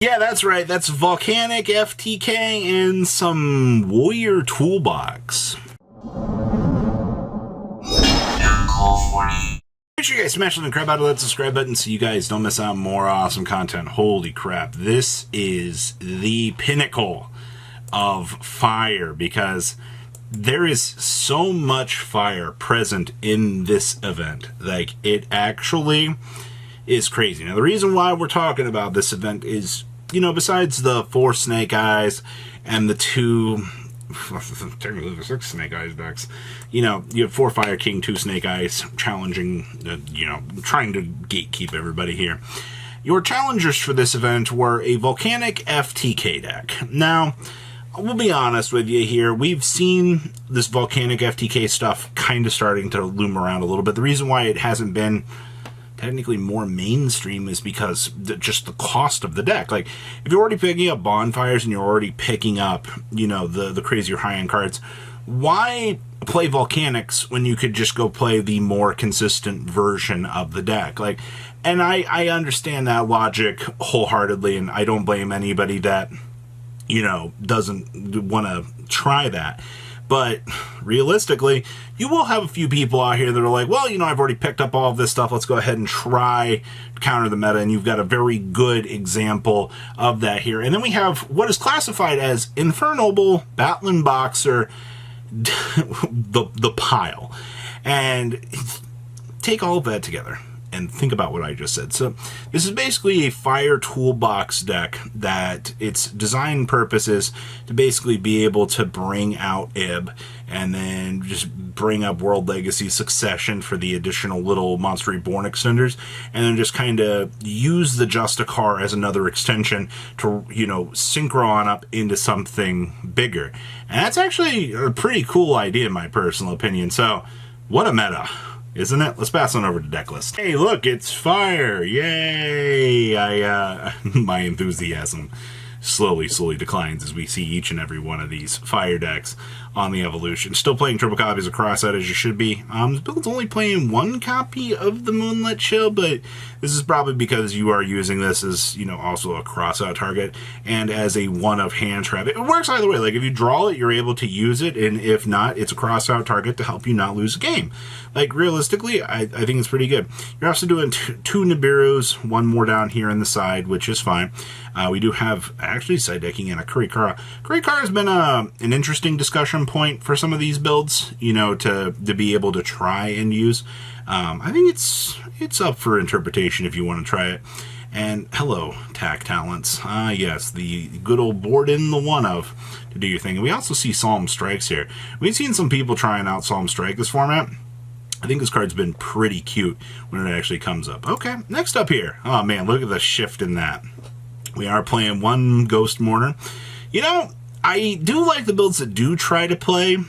Yeah, that's right. That's Volcanic, FTK, and some Warrior Toolbox. Make sure you guys smash the crap out of that subscribe button so you guys don't miss out on more awesome content. Holy crap. This is the pinnacle of fire because there is so much fire present in this event. Like, it actually is crazy. Now, the reason why we're talking about this event is, you know, besides the 4 Snake Eyes and the 2, technically the 6 Snake Eyes decks, you know, you have 4 Fire King, 2 Snake Eyes challenging, you know, trying to gatekeep everybody here. Your challengers for this event were a Volcanic FTK deck. Now, we'll be honest with you here. We've seen this Volcanic FTK stuff kind of starting to loom around a little bit. The reason why it hasn't been technically more mainstream is because just the cost of the deck. Like, if you're already picking up bonfires and you're already picking up, you know, the crazier high-end cards, why play Volcanics when you could just go play the more consistent version of the deck? Like, and I understand that logic wholeheartedly, and I don't blame anybody that, you know, doesn't want to try that. But realistically, you will have a few people out here that are like, well, you know, I've already picked up all of this stuff. Let's go ahead and try to counter the meta. And you've got a very good example of that here. And then we have what is classified as Infernoble, Battling Boxer, the pile. And take all of that together and think about what I just said. So this is basically a fire toolbox deck that its design purpose is to basically be able to bring out Ib and then just bring up World Legacy Succession for the additional little Monster Reborn extenders, and then just kind of use the Justicar as another extension to, you know, synchro on up into something bigger. And that's actually a pretty cool idea in my personal opinion. So what a meta, isn't it? Let's pass on over to deck list. Hey, look, it's fire! Yay! My enthusiasm slowly declines as we see each and every one of these fire decks on the evolution. Still playing triple copies of Crossout as you should be. This build's only playing 1 copy of the Moonlit Chill, but this is probably because you are using this as, you know, also a Crossout target and as a one-of hand trap. It works either way. Like, if you draw it, you're able to use it, and if not, it's a Crossout target to help you not lose a game. Like, realistically, I think it's pretty good. You're also doing 2 Nibiru's, 1 more down here on the side, which is fine. We do have actually side decking in a Kurikara. Kurikara has been an interesting discussion point for some of these builds, you know, to be able to try and use. I think it's up for interpretation if you want to try it. And hello, TAC Talents. Yes, the good old board in the one-of to do your thing. And we also see Solemn Strikes here. We've seen some people trying out Solemn Strike this format. I think this card's been pretty cute when it actually comes up. Okay, next up here. Oh man, look at the shift in that. We are playing 1 Ghost Mourner. You know, I do like the builds that do try to play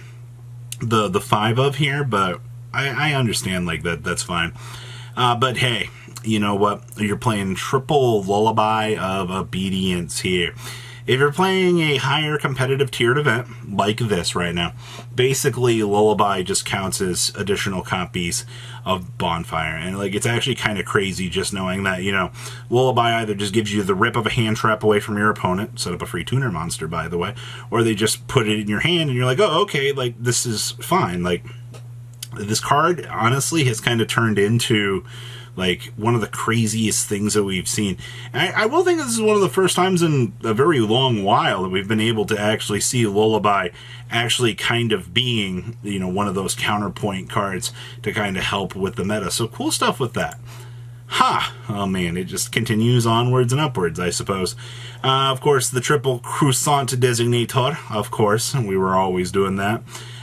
the 5 of here, but I understand, like, that's fine. But hey, you know what? You're playing triple Lullaby of Obedience here. If you're playing a higher competitive tiered event, like this right now, basically Lullaby just counts as additional copies of Bonfire. And, like, it's actually kind of crazy just knowing that, you know, Lullaby either just gives you the rip of a hand trap away from your opponent, set up a free tuner monster, by the way, or they just put it in your hand and you're like, oh, okay, like, this is fine. Like, this card, honestly, has kind of turned into, like, one of the craziest things that we've seen. And I will think this is one of the first times in a very long while that we've been able to actually see Lullaby actually kind of being, you know, one of those counterpoint cards to kind of help with the meta. So cool stuff with that. Ha! Oh man, it just continues onwards and upwards, I suppose. Of course, the triple Croissant Designator, of course. We were always doing that.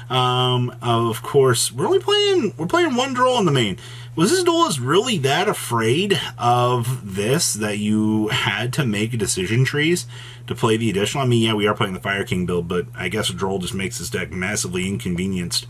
Of course, we're playing 1 draw in the main. Was this duelist really that afraid of this that you had to make decision trees to play the additional? I mean, yeah, we are playing the Fire King build, but I guess Droll just makes this deck massively inconvenienced.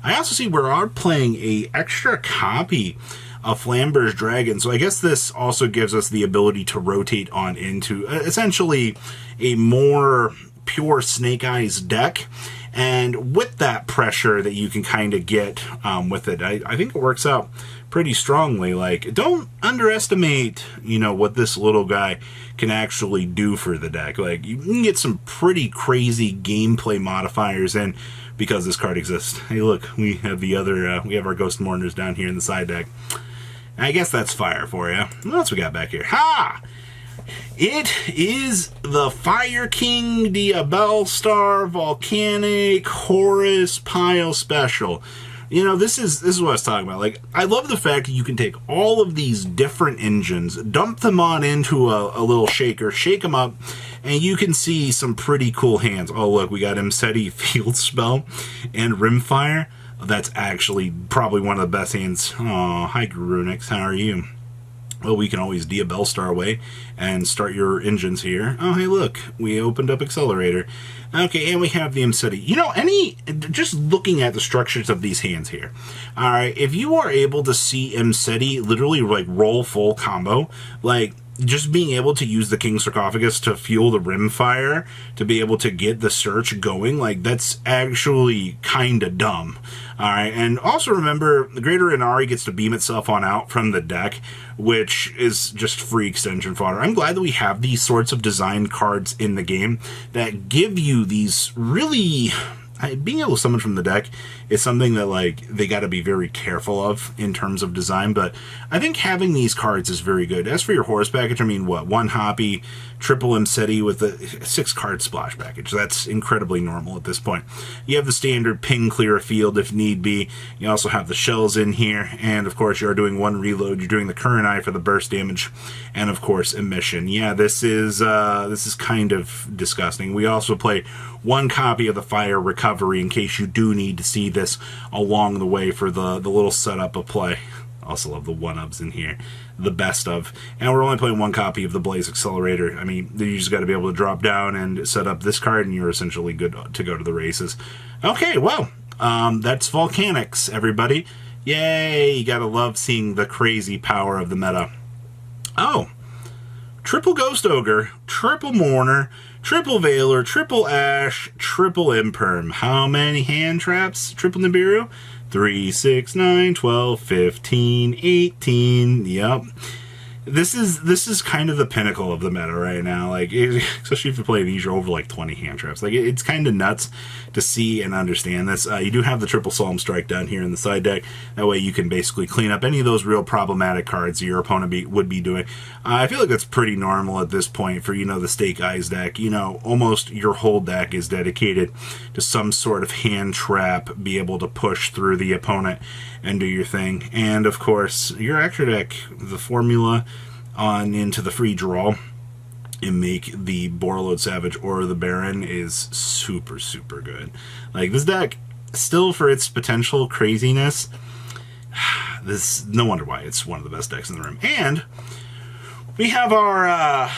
I also see we are playing a extra copy of Flamber's Dragon, so I guess this also gives us the ability to rotate on into essentially a more pure Snake Eyes deck. And with that pressure that you can kind of get with it, I think it works out pretty strongly. Like, don't underestimate, you know, what this little guy can actually do for the deck. Like, you can get some pretty crazy gameplay modifiers in because this card exists. Hey, look, we have the other, we have our Ghost Mourners down here in the side deck. I guess that's fire for you. What else we got back here? Ha! It is the Fire King Diabellstar Volcanic Horus Pile Special. You know, this is what I was talking about. Like, I love the fact that you can take all of these different engines, dump them on into a little shaker, shake them up, and you can see some pretty cool hands. Oh, look, we got Imseti Field Spell and Rimfire. That's actually probably one of the best hands. Oh, hi, Garunix. How are you? Well, we can always Diabellstar away and start your engines here. Oh, hey, look. We opened up Accelerator. Okay, and we have the Imseti. You know, just looking at the structures of these hands here. All right, if you are able to see Imseti literally, like, roll full combo, like, just being able to use the King Sarcophagus to fuel the Rimfire, to be able to get the search going, like, that's actually kind of dumb. Alright, and also remember, the Greater Inari gets to beam itself on out from the deck, which is just free extension fodder. I'm glad that we have these sorts of designed cards in the game that give you these really... Being able to summon from the deck is something that, like, they got to be very careful of in terms of design, but I think having these cards is very good. As for your Horus package, I mean, what, 1 Hoppy, triple Imseti with a 6-card splash package. That's incredibly normal at this point. You have the standard ping clear a field if need be. You also have the shells in here, and of course you're doing 1 reload. You're doing the current eye for the burst damage, and of course emission. Yeah, this is kind of disgusting. We also play 1 copy of the Fire Recovery in case you do need to see this along the way for the little setup of play. Also love the 1-ups in here. The best of. And we're only playing 1 copy of the Blaze Accelerator. I mean, you just got to be able to drop down and set up this card, and you're essentially good to go to the races. Okay, well, that's Volcanics, everybody. Yay! You gotta love seeing the crazy power of the meta. Oh! Triple Ghost Ogre, triple Mourner, triple Veiler, triple Ash, triple Imperm. How many hand traps? Triple Nibiru? 3, 6, 9, 12, 15, 18. Yep. This is kind of the pinnacle of the meta right now. Like, especially if you're playing these, you're over like 20 hand traps. Like, it's kind of nuts to see and understand this. You do have the triple Psalm Strike down here in the side deck. That way you can basically clean up any of those real problematic cards your opponent would be doing. I feel like that's pretty normal at this point for, you know, the Stake Eyes deck. You know, almost your whole deck is dedicated to some sort of hand trap, be able to push through the opponent and do your thing. And of course, your extra deck, the formula on into the free draw and make the Borreload Savage or the Baron is super, super good. Like, this deck, still for its potential craziness, no wonder why it's one of the best decks in the room. And we have our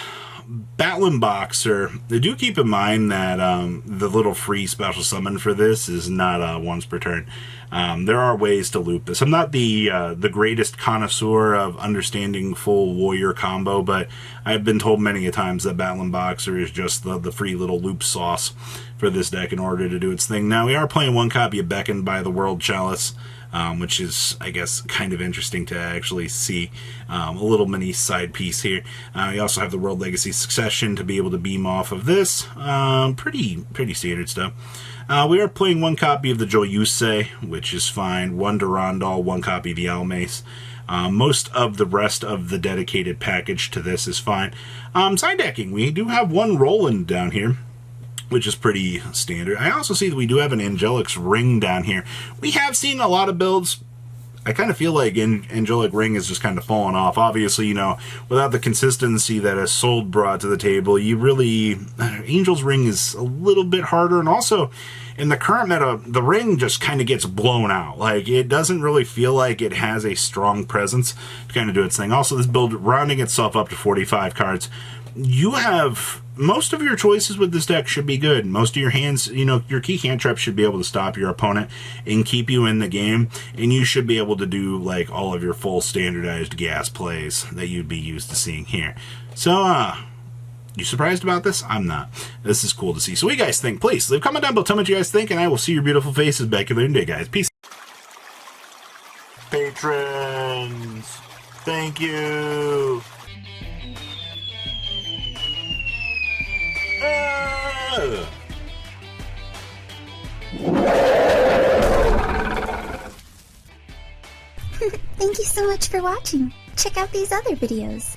Battling Boxer. Do keep in mind that the little free special summon for this is not once per turn. There are ways to loop this. I'm not the greatest connoisseur of understanding full warrior combo, but I've been told many a times that Battling Boxer is just the free little loop sauce for this deck in order to do its thing. Now, we are playing 1 copy of Beckoned by the World Chalice, which is, I guess, kind of interesting to actually see. A little mini side piece here. We also have the World Legacy Succession to be able to beam off of this. Pretty standard stuff. We are playing 1 copy of the Joyuse, which is fine. 1 Durandal, 1 copy of the Almace. Most of the rest of the dedicated package to this is fine. Side decking, we do have 1 Roland down here, which is pretty standard. I also see that we do have an Angelic's Ring down here. We have seen a lot of builds. I kind of feel like Angelic Ring is just kind of falling off. Obviously, you know, without the consistency that a Sold brought to the table, you really... Angel's Ring is a little bit harder, and also, in the current meta, the ring just kind of gets blown out. Like, it doesn't really feel like it has a strong presence to kind of do its thing. Also, this build, rounding itself up to 45 cards, you have... Most of your choices with this deck should be good. Most of your hands, you know, your key hand traps should be able to stop your opponent and keep you in the game, and you should be able to do, like, all of your full standardized gas plays that you'd be used to seeing here. So, You surprised about this? I'm not. This is cool to see. So what do you guys think? Please leave a comment down below. Tell me what you guys think, and I will see your beautiful faces back in the day, guys. Peace. Patrons, thank you. Thank you so much for watching. Check out these other videos.